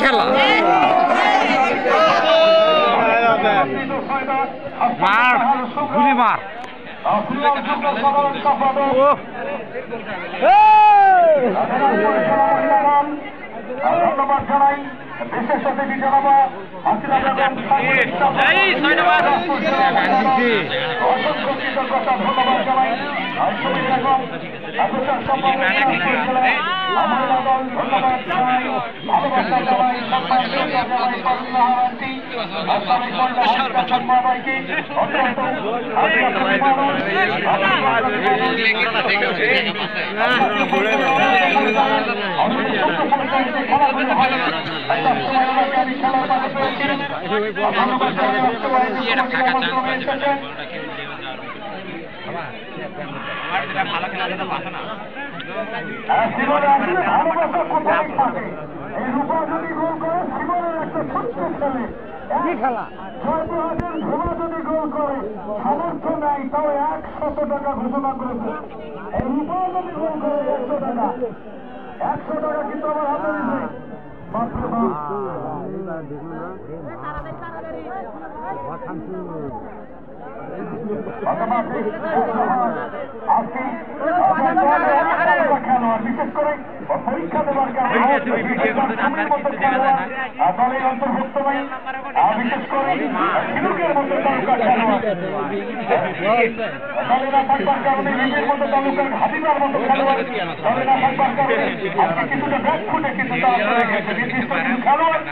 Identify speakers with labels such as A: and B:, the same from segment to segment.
A: ঠেলা মার গুলি মার
B: ধন্যবাদ জানাই বিশেষ অতিথি জানাবা অসংখ্য কৃতজ্ঞতা ধন্যবাদ জানাই খেলা যদি গোল করে সামর্থ্য নাই তাও 100 টাকা ঘোষণা করেছে। এই রূপা যদি গোল করে 100 টাকা 100 টাকা কিন্তু আমার হাতে দিচ্ছে মাত্র বিশেষ করে পরীক্ষা দেওয়ার কারণে দলের অন্তর্ভুক্ত নাই বিশেষ করে শিলুকের মধ্যে দলে না থাকবার কারণে নিজের মধ্যে তালুকার হাবিবার মতো খেলোয়াড় দলে না থাকবার কারণে আজকে কিছুটা ব্যাগ খুঁটে কিন্তু তারা চলে গেছে নির্দিষ্ট কিছু খেলোয়াড়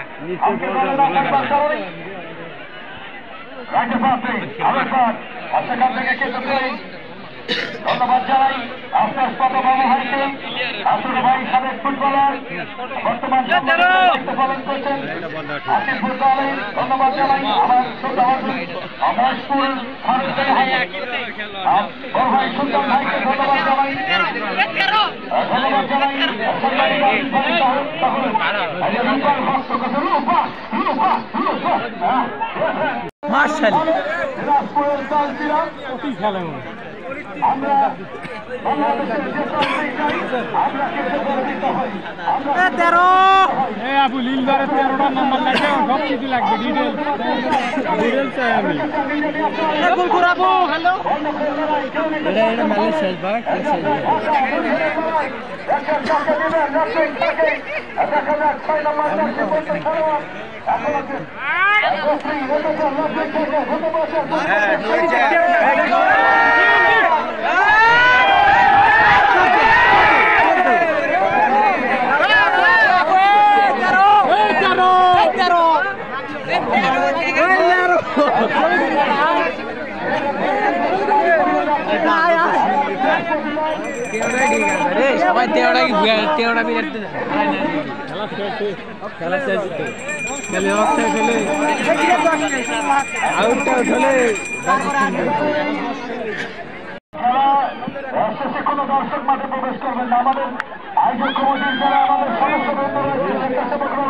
B: আজকে দলে না থাকবার কারণে সেখান থেকে কেটে দেয়। ধন্যবাদ জানাই আফসার বাবু ভাইকে আসল ভাই সাবেক ফুটবলার বর্তমান পালন করছেন আসিফুল আলম। ধন্যবাদ জানাই আমার মহেশপুর বড় ভাই সুলতান ভাইকে ধন্যবাদ জানাই। ধন্যবাদ জানাই দিনাজপুরের চালচিরা আমরা বাংলাদেশের যে প্রান্তেই যাই আমরা কেটে বলে দিতে হয়।
A: আবু লিলবারে 13টা নাম্বার লাগে সব কিছু লাগবে ডিটেইলস চাই আমি গোল করাবো। হ্যালো এটা মানে শেষ ভাগ
B: দেখা যাক 6 নম্বর জার্সি পড়তে খেলোয়াড় এখন আছে
A: সবাই তেওড়া বিরাট খেলা শেষ খেলে আউটটা উঠলে
B: শেষে কোনো দর্শক মাঠে প্রবেশ করবেন না। আমাদের আয়োজক কমিটির যারা আমাদের সদস্যবৃন্দ রয়েছে স্বেচ্ছাসেবকরা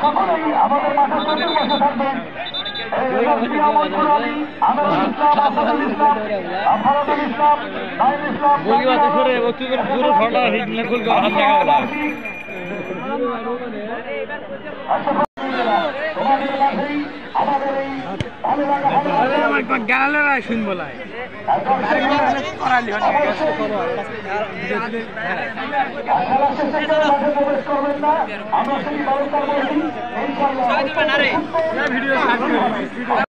B: সকলেই আমাদের মাঠে চতুর্পাশে থাকবেন।
A: গানালেরা শুনবো লাই
B: আমরা